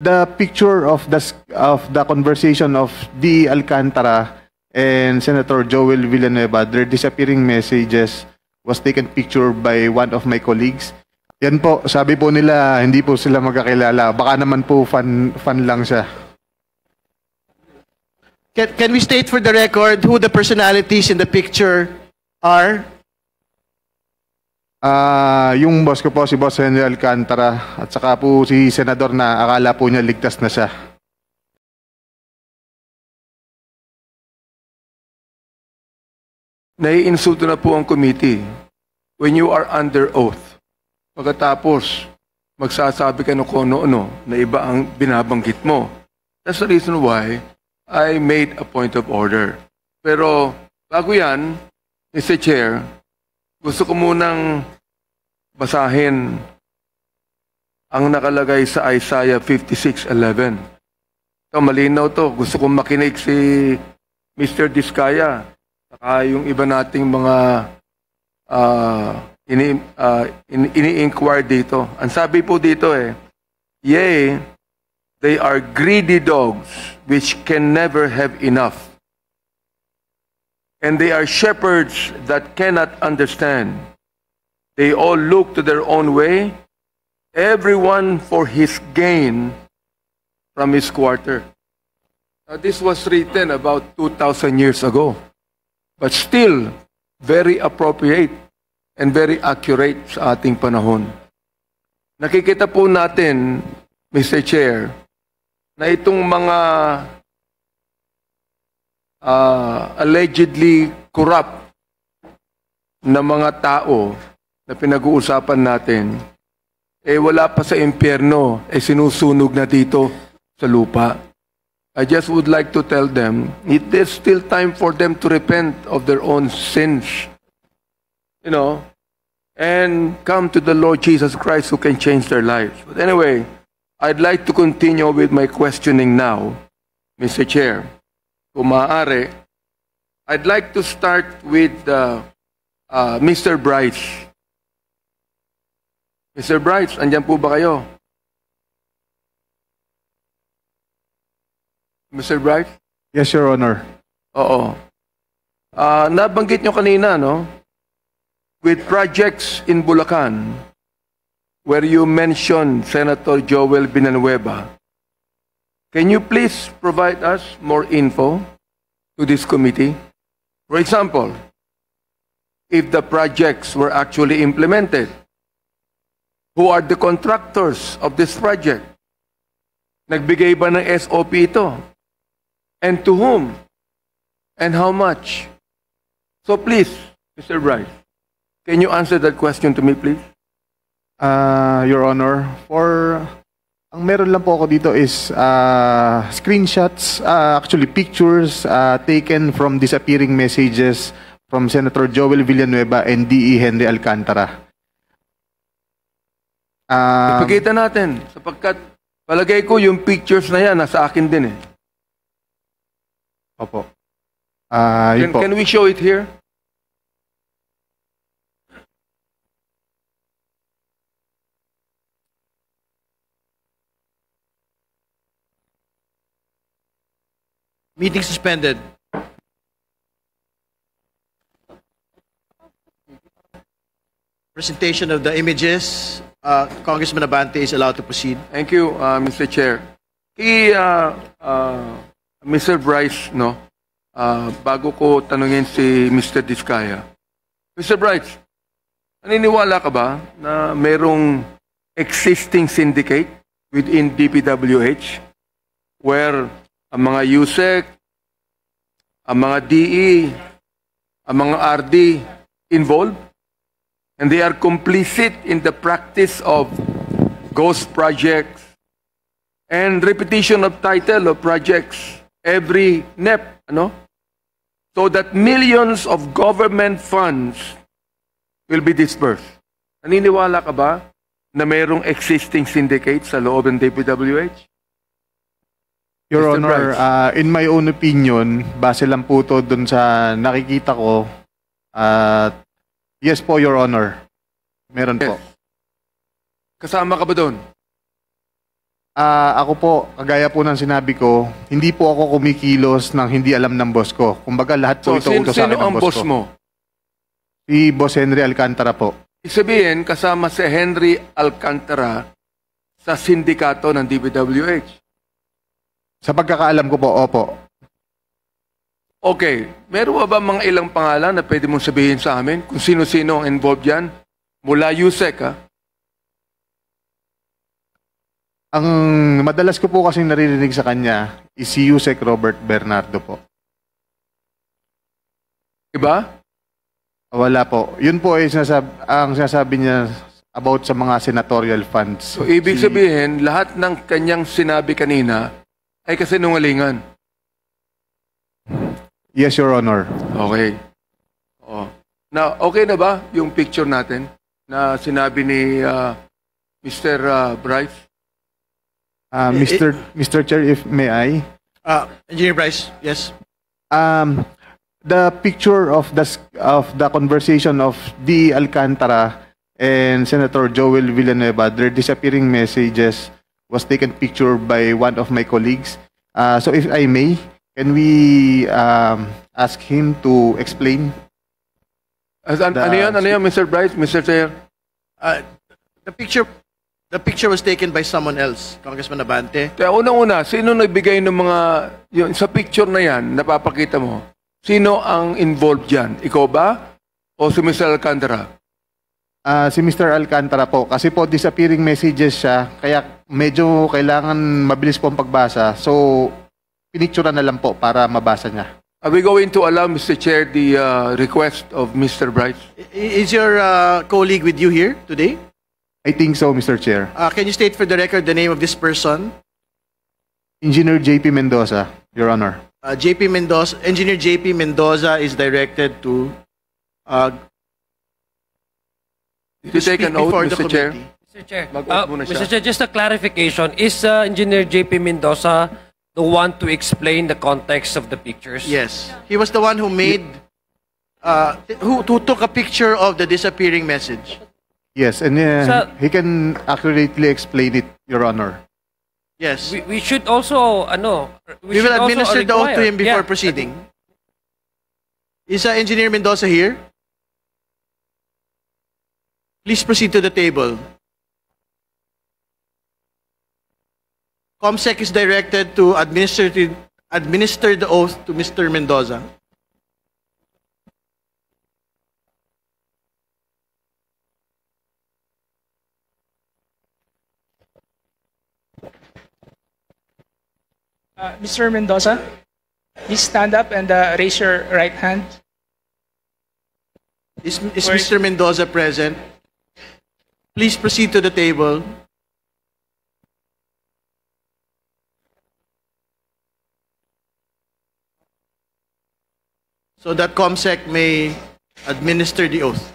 the picture of the conversation of D. Alcantara and Senator Joel Villanueva, their disappearing messages was taken picture by one of my colleagues. Yan po, sabi po nila, hindi po sila magkakilala. Baka naman po fan lang siya. Can we state for the record who the personalities in the picture are? Yung boss ko po, si Boss Henry Alcantara, at saka po si Senador na akala po niya ligtas na siya. Naiinsulto na po ang committee when you are under oath. Pagkatapos, magsasabi ka ng kung ano na iba ang binabanggit mo. That's the reason why I made a point of order. Pero bago yan, Mr. Chair, gusto ko munang basahin ang nakalagay sa Isaiah 56:11. Ito, malinaw to. Gusto kong makinig si Mr. Diskaya. Saka yung iba nating mga ini-inquire dito. Ang sabi po dito yea, they are greedy dogs which can never have enough. And they are shepherds that cannot understand. They all look to their own way, everyone for his gain from his quarter. Now, this was written about 2,000 years ago, but still very appropriate and very accurate sa ating panahon. Nakikita po natin, Mr. Chair, na itong mga allegedly corrupt na mga tao na pinag-uusapan natin, wala pa sa impyerno, sinusunog na dito sa lupa. I just would like to tell them, it is still time for them to repent of their own sins. You know, and come to the Lord Jesus Christ who can change their lives. But anyway, I'd like to continue with my questioning now, Mr. Chair. Kung maaari, I'd like to start with Mr. Bryce. Mr. Bryce, andyan po ba kayo? Mr. Bryce? Yes, Your Honor. Oo. Nabanggit nyo kanina, no? With projects in Bulacan, where you mentioned Senator Joel Villanueva, can you please provide us more info to this committee? For example, if the projects were actually implemented, who are the contractors of this project? Nagbigay ba ng SOP ito? And to whom? And how much? So please, Mr. Bryce, can you answer that question to me, please? Your Honor, ang meron lang po ako dito is screenshots, actually pictures taken from disappearing messages from Senator Joel Villanueva and D.E. Henry Alcantara. Ipakita natin, sapagkat palagay ko yung pictures na yan nasa akin din Opo. Can we show it here? Meeting suspended. Presentation of the images. Congressman Abante is allowed to proceed. Thank you, Mr. Chair. Mr. Bryce, no? Bago ko tanungin si Mr. Diskaya. Mr. Bryce, naniniwala ka ba na mayroong existing syndicate within DPWH where ang mga USEC, ang mga DE, ang mga RD involved? And they are complicit in the practice of ghost projects and repetition of title of projects every NEP, ano? So that millions of government funds will be dispersed. Naniniwala ka ba na mayroong existing syndicate sa loob ng DPWH? Your Mr. Honor, in my own opinion, base lang po to dun sa nakikita ko, yes po, Your Honor. Meron po. Kasama ka ba doon? Ako po, kagaya po ng sinabi ko, hindi po ako kumikilos ng hindi alam ng boss ko. Kumbaga lahat po So, ito utos sa sino akin ng ang boss boss ko. mo? Si Boss Henry Alcantara po. Isabihin, kasama si Henry Alcantara sa sindikato ng DPWH. Sa pagkakaalam ko po, opo. Okay, meron ba mga ilang pangalan na pwede mong sabihin sa amin kung sino-sino ang involved yan? Mula USEC, ha? Ang madalas ko po kasing naririnig sa kanya is si Yusek Robert Bernardo po. Diba? Wala po. Yun po ay ang sinasabi niya about sa mga senatorial funds. So, ibig sabihin, lahat ng kanyang sinabi kanina ay kasinungalingan. Yes, Your Honor. Okay. Oh. Na, okay na ba yung picture natin na sinabi ni Mr. Bryce? Mr. Chair, if may I, Engineer Bryce, yes. the picture of the conversation of D. Alcantara and Senator Joel Villanueva, their disappearing messages was taken picture by one of my colleagues. So if I may, can we ask him to explain? Ano yan, Mr. Bryce, Mr. Chair? The picture was taken by someone else, Congressman Abante. Kaya unang-una, sino nagbigay ng mga, yun, sa picture na yan, napapakita mo, sino ang involved dyan? Ikaw ba? O si Mr. Alcantara? Si Mr. Alcantara po, kasi po disappearing messages siya, kaya medyo kailangan mabilis po ang pagbasa. So, pinicturean na lang po para mabasa niya. Are we going to allow, Mr. Chair, the request of Mr. Bryce? Is your colleague with you here today? I think so, Mr. Chair. Can you state for the record the name of this person? Engineer JP Mendoza, Your Honor. Engineer JP Mendoza is directed to Did you take speak an oath, before the Mr. Chair? committee. Mr. Chair, Mag-oath muna siya. Mr. Chair, just a clarification. Is Engineer JP Mendoza the one to explain the context of the pictures? Yes, he was the one who made, who took a picture of the disappearing message. Yes, and Sa- he can accurately explain it, Your Honor. Yes, We should also, we will should also administer the oath to require- him before Yeah. proceeding. Is Engineer Mendoza here? Please proceed to the table. COMSEC is directed to administer the oath to Mr. Mendoza. Mr. Mendoza, please stand up and raise your right hand. Is Mr. Mendoza present? Please proceed to the table. So that COMSEC may administer the oath.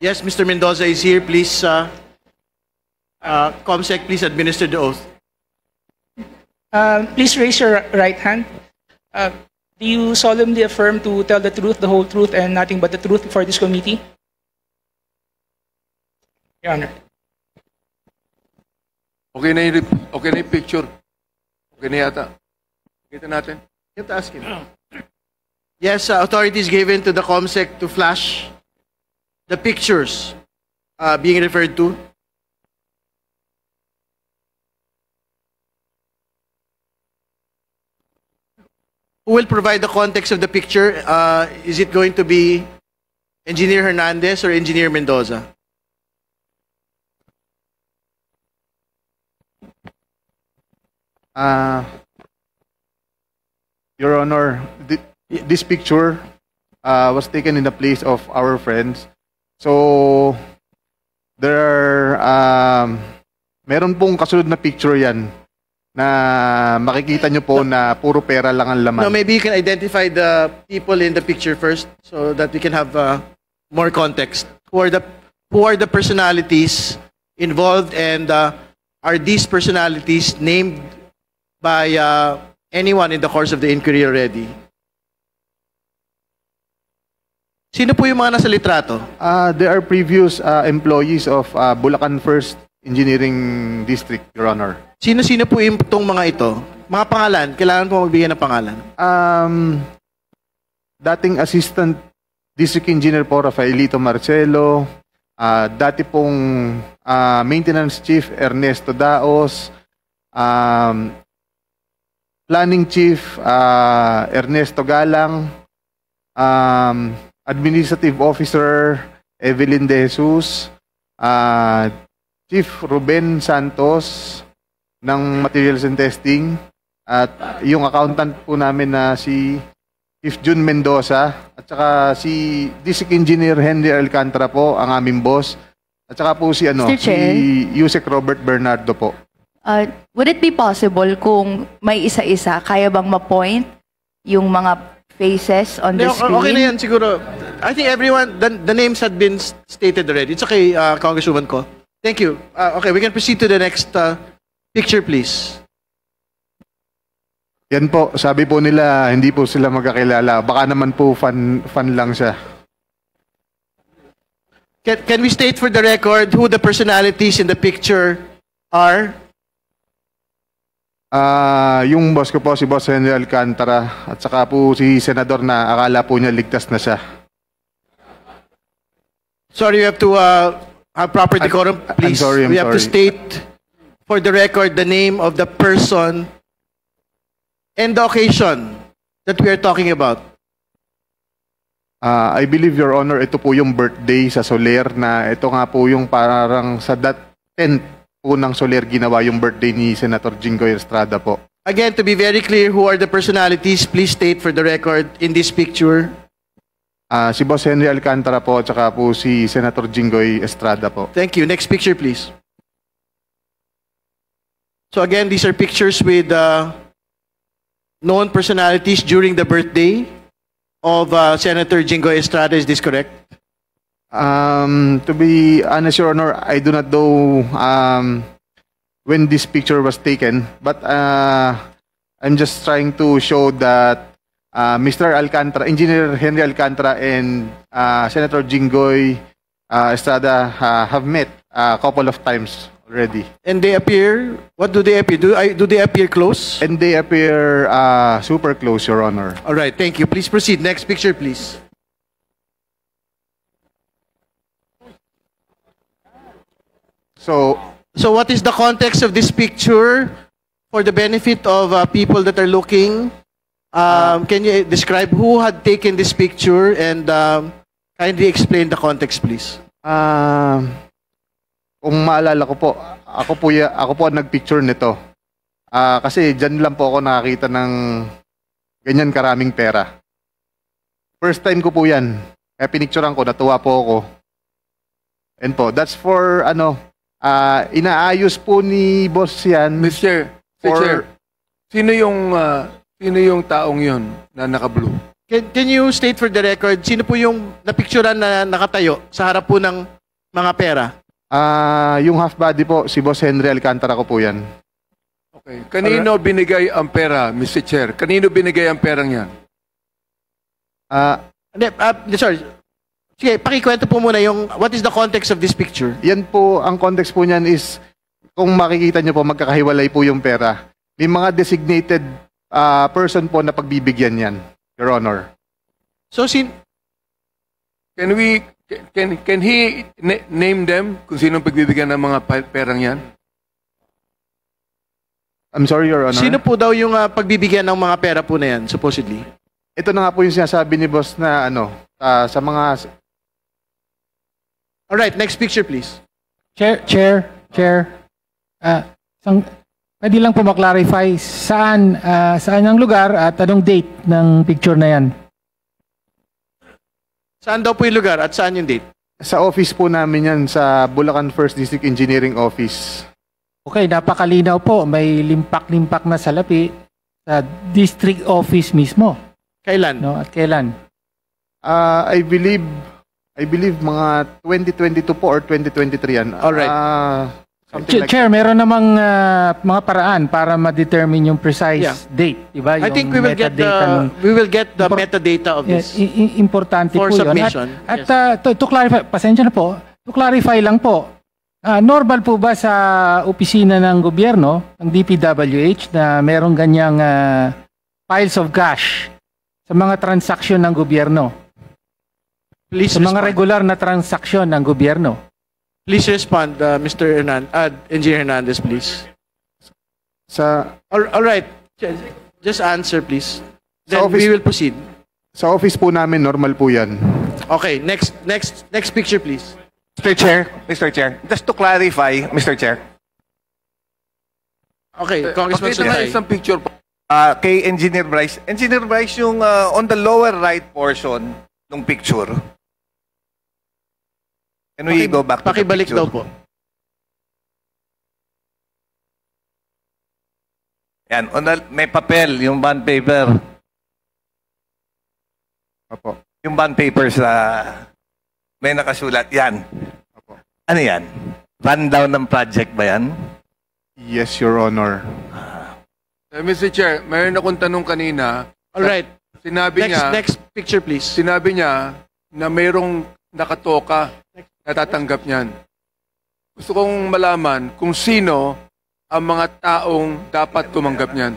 Yes, Mr. Mendoza is here. Please, COMSEC, please administer the oath. Please raise your right hand. Do you solemnly affirm to tell the truth, the whole truth, and nothing but the truth before this committee? Your Honor. Okay na yung picture. Okay na yata. Kita natin. You have to ask him. Yes, authority is given to the COMSEC to flash the pictures being referred to. Who will provide the context of the picture? Is it going to be Engineer Hernandez or Engineer Mendoza? Your Honor, this picture was taken in the place of our friends. So, there are, meron pong kasunod na picture yan na makikita nyo po na puro pera lang ang laman. No, maybe you can identify the people in the picture first so that we can have more context. Who are the personalities involved, and are these personalities named by anyone in the course of the inquiry already? Sino po yung mga nasa litrato? There are previous employees of Bulacan First Engineering District, Your Honor. Sino-sino po yung itong mga ito? Mga pangalan, kailangan po magbigay ng pangalan. Dating Assistant District Engineer po, Rafaelito Marcelo. Dati pong Maintenance Chief, Ernesto Daos. Planning Chief, Ernesto Galang. Administrative Officer, Evelyn De Jesus. Chief Ruben Santos ng Materials and Testing. At yung accountant po namin na si Chief Jun Mendoza, at saka si District Engineer Henry Alcantara po, ang aming boss. At saka po si Mr. Chair? Yusek Robert Bernardo po. Would it be possible kung may isa-isa, kaya bang ma-point yung mga faces on the screen? Okay na yan siguro. I think everyone, the names had been stated already. It's okay, Congresswoman Ko. Thank you. Okay, we can proceed to the next picture, please. Yan po, sabi po nila, hindi po sila magkakilala. Baka naman po fan lang siya. Can we state for the record who the personalities in the picture are? Yung boss ko po, si Boss Henry Alcantara, at saka po si Senador na akala po niya ligtas na siya. Sorry, you have to have proper decorum, please. I'm we have to sorry. state for the record the name of the person and the occasion that we are talking about. I believe, Your Honor, ito po yung birthday sa Soler na ito nga po yung parang sa 10th po ng Soler ginawa yung birthday ni Senator Jinggoy Estrada po. Again, to be very clear, who are the personalities? Please state for the record in this picture. Si Boss Henry Alcantara po at saka po si Senator Jinggoy Estrada po. Thank you. Next picture, please. So again, these are pictures with known personalities during the birthday of Senator Jinggoy Estrada. Is this correct? To be honest, Your Honor, I do not know when this picture was taken, but I'm just trying to show that Mr. Alcantara, Engineer Henry Alcantara, and Senator Jinggoy Estrada have met a couple of times already. And they appear, what do they appear? Do they appear close? And they appear super close, Your Honor. All right, thank you. Please proceed. Next picture, please. So what is the context of this picture for the benefit of people that are looking? Can you describe who had taken this picture and kindly explain the context, please? Kung maalala ko po, ako po ang nagpicture nito. Kasi dyan lang po ako nakakita ng ganyan karaming pera. First time ko po yan. Kaya pinicturean ko, natuwa po ako. And po, that's for inaayos po ni boss yan. Mr. Chair, sino yung taong yun na naka-blue? Can you state for the record, sino po yung napicturean na nakatayo sa harap po ng mga pera? Yung half body po, si Boss Henry Alcantara ko po yan. Okay. Kanino binigay ang pera, Mr. Chair? Kanino binigay ang perang yan? Sorry. Sige, pakikwento po muna yung what is the context of this picture? Yan po, ang context po niyan is, kung makikita niyo po, magkakahiwalay po yung pera. May mga designated person po na pagbibigyan yan, Your Honor. So, Can he name them kung sinong pagbibigyan ng mga perang yan? I'm sorry, Your Honor. sino po daw yung pagbibigyan ng mga pera po na yan, supposedly? Ito na nga po yung sinasabi ni boss na sa mga... Alright, next picture, please. Chair. Pwede lang po maklarify saan ang lugar at anong date ng picture na yan? Saan daw po yung lugar at saan yung date? Sa office po namin yan, sa Bulacan First District Engineering Office. Okay, napakalinaw po. May limpak-limpak na salapi sa district office mismo. Kailan? No? At kailan? I believe I believe mga 2022 po or 2023 yan. Alright. Something like Chair, meron namang mga paraan para ma-determine yung precise Yeah. date, di ba? I think Yung we will get metadata the we will get the Impor- metadata of Yes, this. importante For po yun. submission, At yes. to clarify, pasensya na po, to clarify lang po, normal po ba sa opisina ng gobyerno, ng DPWH, na merong ganyang piles of cash sa mga transaksyon ng gobyerno? Please Sa mga respond. regular na transaksyon ng gobyerno? Please respond, Mr. Engineer Hernandez, please. sa All right. Just answer, please. Then office- we will proceed. sa office po namin normal po 'yan. Okay, next picture, please. Mr. Chair, just to clarify, Mr. Chair, Okay, Congressman Pakita nga Sutay. isang picture po. kay Engineer Bryce, yung on the lower right portion ng picture. Can we go back to the Pakibalik picture? daw po. Yan, may papel, yung bond paper. Opo. Yung bond paper sa may nakasulat. Yan. Opo. Ano yan? Rundown ng project ba yan? Yes, Your Honor. Mr. Chair, mayroon akong tanong kanina. All right. Sinabi niya, Next picture, please. sinabi niya na mayroong nakatoka na tatanggap niyan. Gusto kong malaman kung sino ang mga taong dapat tumanggap niyan.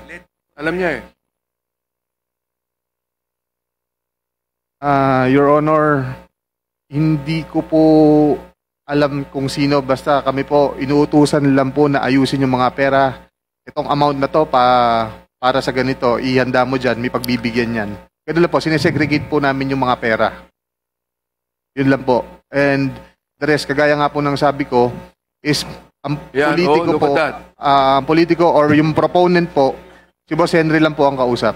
Alam niya eh. Your Honor, hindi ko po alam kung sino, basta kami po inuutusan lang po na ayusin yung mga pera. Itong amount na to para sa ganito, ihanda mo dyan, may pagbibigyan yan. Ganun lang po, sinesegregate po namin yung mga pera. Yun lang po. And the rest, kagaya nga po ng sabi ko, is ang Yan, politiko look po, at that. ang politiko or yung proponent po, si Boss Henry lang po ang kausap.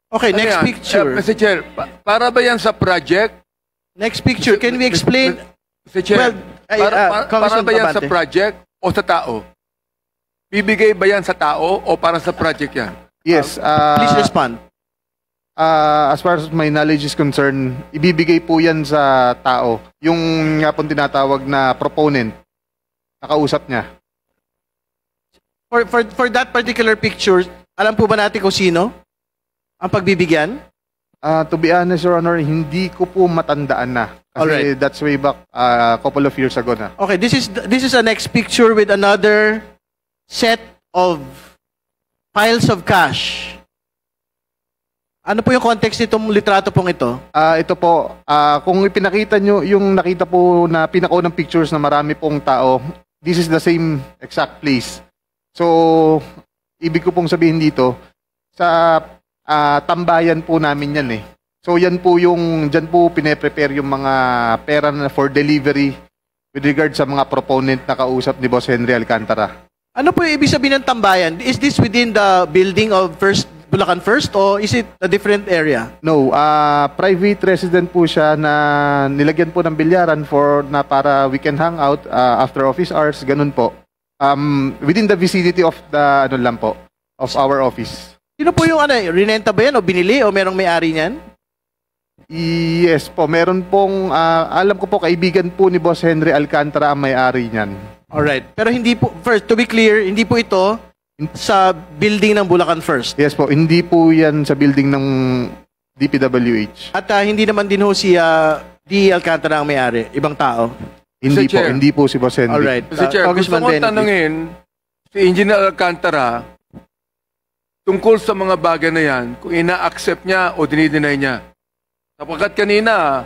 Okay, Ano next yan? picture. Mr. Chair, para ba yan sa project? Next picture. Can we explain? Mr. Chair, Well, para Congressman ba yan sa Abante. project o sa tao? Bibigay ba yan sa tao o para sa project yan? Yes. Please respond. As far as my knowledge is concerned, ibibigay po yan sa tao. Yung nga pong tinatawag na proponent, nakausap niya. For that particular picture, alam po ba natin kung sino ang pagbibigyan? To be honest, Your Honor, hindi ko po matandaan na. Kasi Alright. that's way back a couple of years ago na. Okay, this is a next picture with another set of piles of cash. Ano po yung context nitong litrato pong ito? Ito po, kung ipinakita nyo yung nakita po na pinakaunang pictures na marami pong tao, this is the same exact place. So, ibig ko pong sabihin dito, sa tambayan po namin yan eh. So, yan po yung, dyan po pine-prepare yung mga pera na for delivery with regard sa mga proponent na kausap ni Boss Henry Alcantara. Ano po yung ibig sabihin ng tambayan? Is this within the building of Bulacan First or is it a different area? No, private resident po siya na nilagyan po ng bilyaran na para we can hang out after office hours, ganun po. Within the vicinity of the of our office. Sino po yung rinenta ba yan o binili o merong may-ari niyan? Yes po, meron pong alam ko po kaibigan po ni Boss Henry Alcantara ang may-ari niyan. Alright. Pero hindi po, first, to be clear, hindi po ito sa building ng Bulacan First. Yes po, hindi po yan sa building ng DPWH. At hindi naman din ho si D. Alcantara ang may-ari, ibang tao. Hindi po, Chair. hindi po si Boss Henry. Alright. Mr. Chair, gusto Congressman ko Benny, tanungin si Engineer Alcantara tungkol sa mga bagay na yan, kung ina-accept niya o dinideny niya. Sapagkat kanina,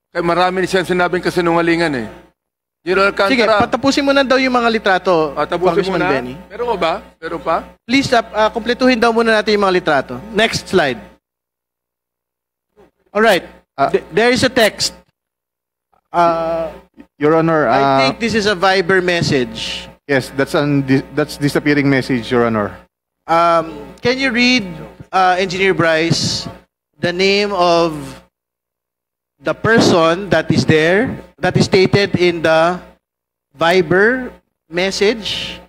kay marami siyang sinabing kasinungalingan eh. Engineer Alcantara, Sige, patapusin mo na daw yung mga litrato, tapusin mo Congressman na. Benny. Meron ko ba? Meron pa? Please, kumpletuhin daw muna natin yung mga litrato. Next slide. Alright. There is a text. Your Honor, I think this is a Viber message. yes, that's disappearing message, Your Honor. Can you read, Engineer Bryce, the name of the person that is there, that is stated in the Viber message,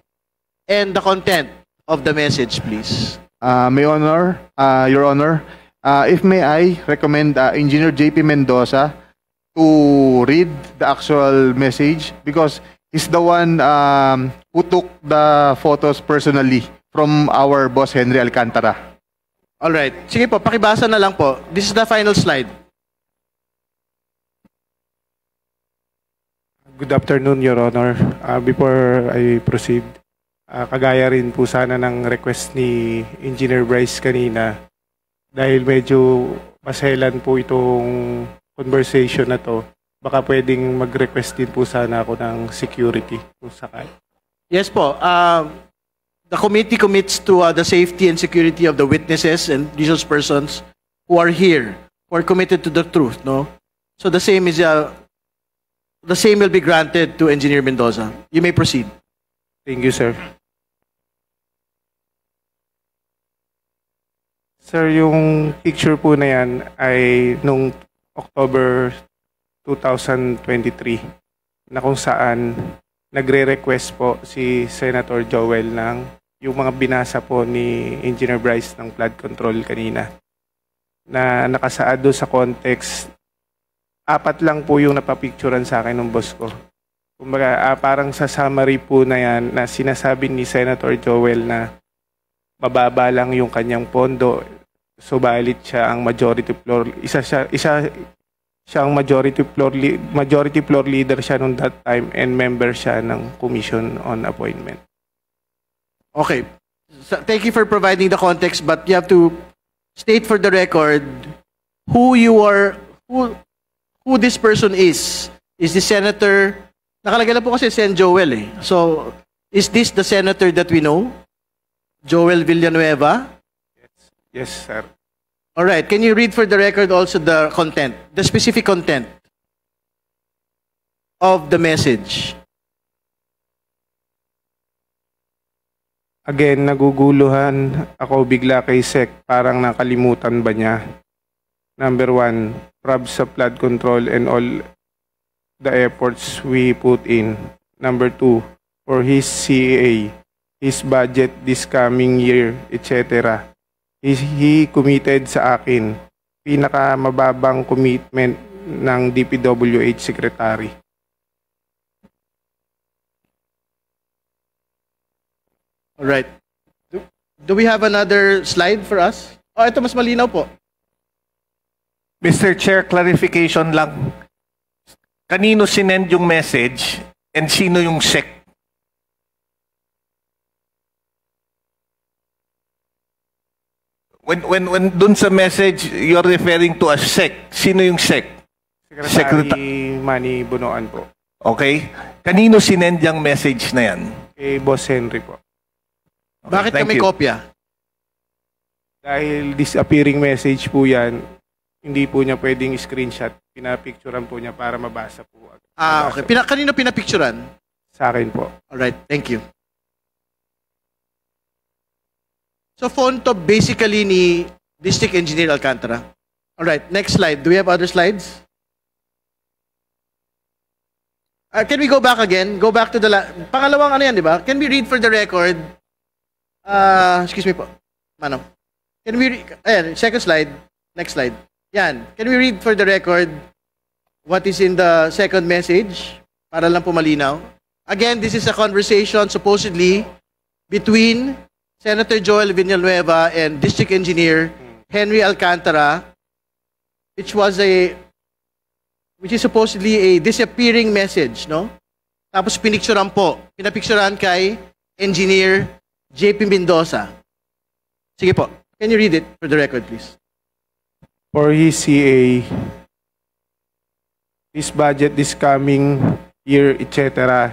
and the content of the message, please? Your Honor, If may I recommend Engineer JP Mendoza to read the actual message because he's the one who took the photos personally from our boss Henry Alcantara. All right. Sige po, pakibasa na lang po. This is the final slide. Good afternoon, Your Honor. Before I proceed, kagaya rin po sana ng request ni Engineer Bryce kanina dahil medyo maselan po itong conversation na to, baka pwedeng mag-request din po sana ako ng security kung sakali. Yes po. The committee commits to the safety and security of the witnesses and resource persons who are here, who are committed to the truth, no? So the same will be granted to Engineer Mendoza. You may proceed. Thank you, sir. Sir, yung picture po na yan ay nung October 2023 na kung saan nagre-request po si Senator Joel ng yung mga binasa po ni Engineer Bryce ng flood control kanina na nakasaad doon sa context. 4 lang po yung napapicturan sa akin ng boss ko. Kumbaga, parang sa summary po na yan na sinasabi ni Senator Joel na mababa lang yung kanyang pondo, subalit siya ang majority floor, isa siya ang majority floor leader siya nung that time and member siya ng Commission on Appointment. Okay. So, thank you for providing the context, but you have to state for the record who this person is. Is this senator? Nakalagay na po kasi Sen Joel eh. So, is this the senator that we know? Joel Villanueva? Yes, sir. All right. Can you read for the record also the content, the specific content of the message? Again, naguguluhan ako bigla kay Sec. Parang nakalimutan ba niya? Number 1, prob sa flood control and all the efforts we put in. Number 2, for his CAA, his budget this coming year, etc. He committed sa akin. Pinakamababang commitment ng DPWH Secretary. All right. Do we have another slide for us? Oh, ito mas malinaw po. Mr. Chair, clarification lang. Kanino sinend yung message and sino yung SEC? When dun sa message, you're referring to a SEC. Sino yung SEC? Secretary Manny Bunoan po. Okay. Kanino sinend yung message na yan? Kay Boss Henry po. Okay, Bakit thank kami you. kopya? Dahil disappearing message po yan, hindi po niya pwedeng screenshot. Pinapicturean po niya para mabasa po. Okay. Kanino pinapicturan? Sa akin po. All right. Thank you. So, phone to basically ni District Engineer Alcantara. All right. Next slide. Do we have other slides? Can we go back again? Go back to the pangalawang ano yan, di ba? Can we read for the record? Excuse me po. Mano. Can we ayan, second slide. Next slide. Yan. Can we read for the record what is in the second message? Para lang po malinaw. Again, this is a conversation supposedly between Senator Joel Villanueva and District Engineer Henry Alcantara, which is supposedly a disappearing message, no? Tapos pinicturean po. Pinapicturean kay Engineer JP Mendoza. Sige po. Can you read it for the record, please? For his CA, his budget this coming year, etc.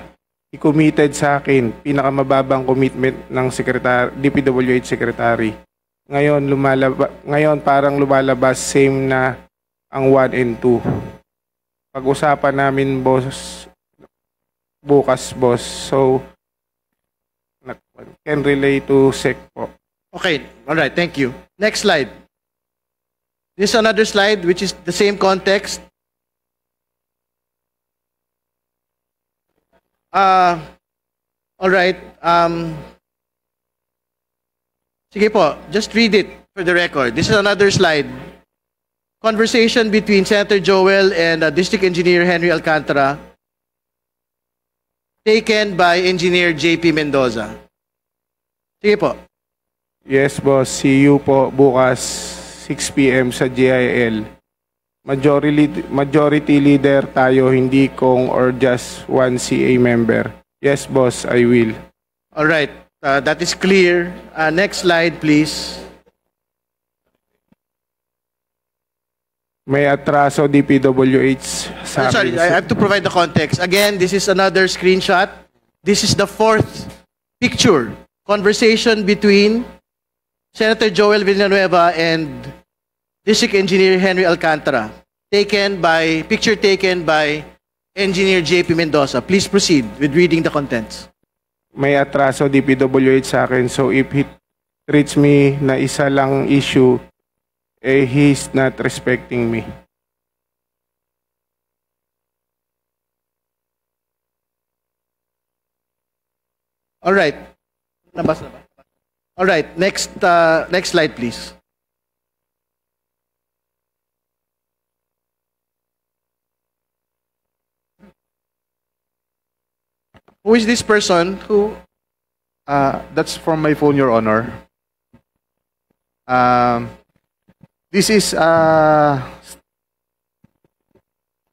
He committed sa akin, pinakamababang commitment ng DPWH Secretary. Ngayon parang lumalabas same na ang 1 and 2. Pag-usapan namin, boss, bukas, boss. So, can relate to SEC po. Okay. All right. Thank you. Next slide. This is another slide which is the same context. All right. Sige po. Just read it. for the record, this is another slide. Conversation between Senator Joel and District Engineer Henry Alcantara, taken by Engineer JP Mendoza. Sige po. Yes, boss. See you po bukas 6 p.m. sa GIL. Majority leader tayo, hindi kong or just one CA member. Yes, boss, I will. All right. That is clear. Next slide, please. May atraso DPWH sa Sorry, I have to provide the context. Again, this is another screenshot. This is the fourth picture. Conversation between Senator Joel Villanueva and District Engineer Henry Alcantara. Picture taken by Engineer JP Mendoza. Please proceed with reading the contents. May atraso DPWH sa akin. So if he treats me na isa lang issue, he's not respecting me. All right. Nabasa na ba? All right. Next slide, please. Who is this person? Who? That's from my phone, Your Honor. This is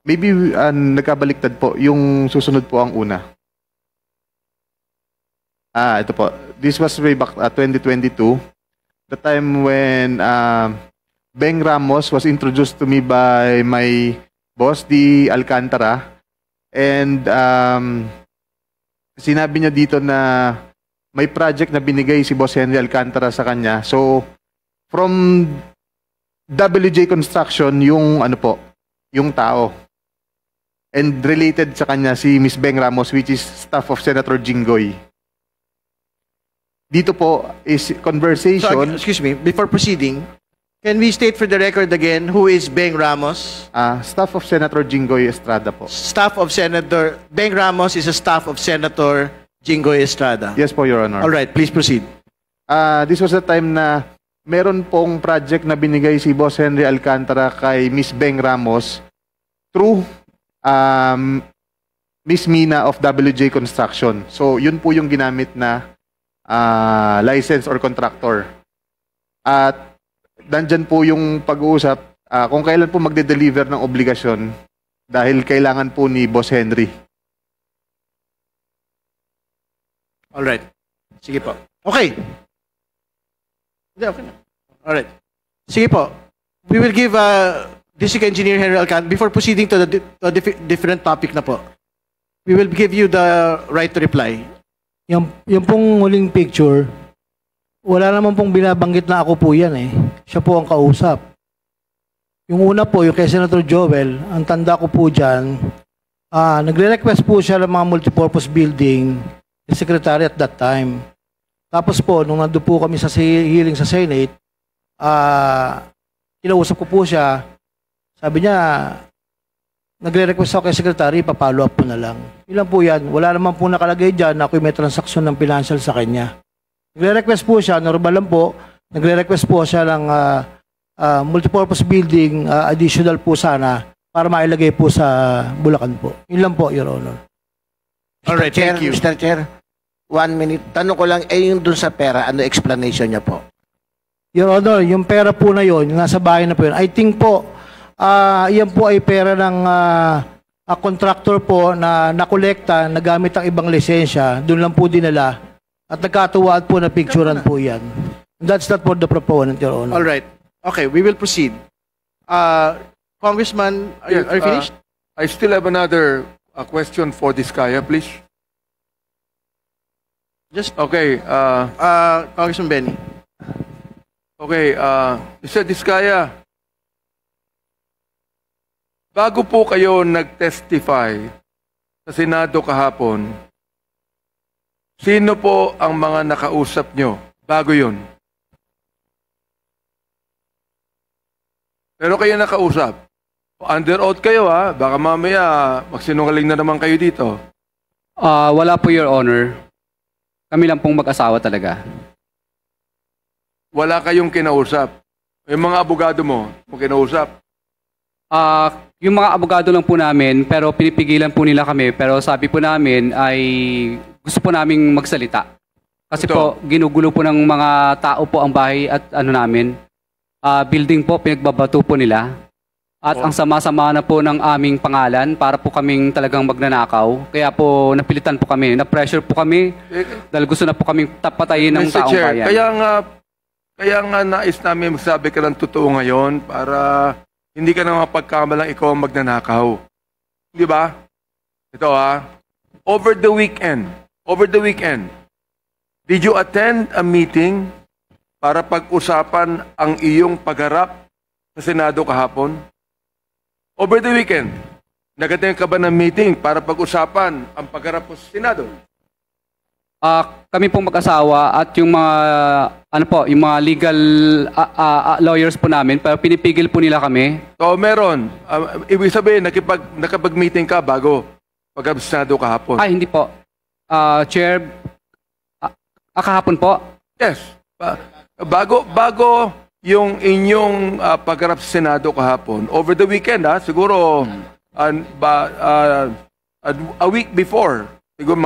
maybe nagkabaliktad po. Yung susunod po ang una. Ito po. This was way back 2022. The time when Beng Ramos was introduced to me by my boss, the Alcantara. And sinabi niya dito na may project na binigay si Boss Henry Alcantara sa kanya. So, from WJ Construction, yung ano po, yung tao. And related sa kanya si Miss Beng Ramos, which is staff of Senator Jinggoy. Dito po is conversation. So, excuse me, before proceeding, can we state for the record again who is Beng Ramos? Staff of Senator Jinggoy Estrada po. Staff of Senator Beng Ramos is a staff of Senator Jinggoy Estrada. Yes po, Your Honor. All right, please proceed. This was the time na meron pong project na binigay si Boss Henry Alcantara kay Miss Beng Ramos through Miss Mina of WJ Construction. So, yun po yung ginamit na license or contractor. At nandyan po yung pag-uusap kung kailan po magde-deliver ng obligasyon dahil kailangan po ni Boss Henry. All right. Sige po. Okay. Okay na. All right. Sige po. We will give District Engineer Henry Alcantara, before proceeding to the different topic na po, we will give you the right to reply. Yung pong huling picture, wala naman pong binabanggit na ako po yan eh. Siya po ang kausap. Yung una po, yung kay Senator Joel, ang tanda ko po dyan, nagre-request po siya ng mga multipurpose building, yung secretary at that time. Tapos po, nung nandun po kami sa hearing sa Senate, kinausap ko po siya, sabi niya, nagre-request ako kay secretary, papalo up po na lang. Yun lang po yan. Wala naman po nakalagay dyan na ako'y may transaksyon ng financial sa kanya. Nagre-request po siya, normal lang po, nagre-request po siya ng multipurpose building, additional po sana, para mailagay po sa Bulacan po. Yun lang po, Your Honor. Alright, thank you. Mr. Chair, 1 minute. Tanong ko lang, yung dun sa pera, ano explanation niya po? Your Honor, yung pera po na yun, yung nasa bahay na po yun, I think po, yan po ay pera ng contractor po na nakolekta, nagamit ang ibang lisensya, doon lang po dinala, at nagkatuwaan po na picturean po yan. That's not for the proponent, Your Honor. All right. Okay, we will proceed. Congressman, are you finished? I still have another question for Diskaya, please. Just okay. Congressman Benny. Okay, Mr. Diskaya, bago po kayo nag-testify sa Senado kahapon, sino po ang mga nakausap nyo bago yun? Pero kayo nakausap. Under oath kayo ha. Baka mamaya magsinungaling na naman kayo dito. Wala po, Your Honor. Kami lang pong mag-asawa talaga. wala kayong kinausap. Yung mga abogado mo kinausap. Yung mga abogado lang po namin, pero pinipigilan po nila kami. Pero sabi po namin ay gusto po naming magsalita. Kasi po, ginugulo po ng mga tao po ang bahay at ano namin. Building po, pinagbabato po nila. At ang sama-sama na po ng aming pangalan para po kaming talagang magnanakaw. Kaya po napilitan po kami, na-pressure po kami dahil gusto na po kaming tapatayin ng Mr. taong Chair, bayan. kaya nga nais namin magsabi ka ng totoo ngayon para hindi ka na mapagkamalang ikaw ang magnanakaw. Di ba? Ito over the weekend, did you attend a meeting para pag-usapan ang iyong pagharap sa Senado kahapon? Over the weekend, nag-attend ka ba ng meeting para pag-usapan ang pagharap mo sa Senado? Kami pong mag-asawa at yung mga yung mga legal lawyers po namin, pero pinipigil po nila kami. So meron. Ibig sabihin, nakapag-meeting ka bago pag-harap sa Senado kahapon? Ay, hindi po. Chair, kahapon po? Yes. Bago yung inyong pagharap sa Senado kahapon, over the weekend, siguro a week before, siguro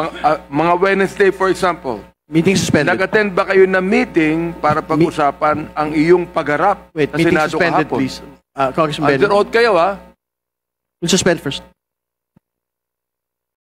mga Wednesday, for example, meeting suspended. nag-attend ba kayo ng meeting para pag-usapan ang iyong pagharap Wait, sa meeting Senado suspended, kahapon? please. Congressman Under Benny. oath kayo, We'll suspend first.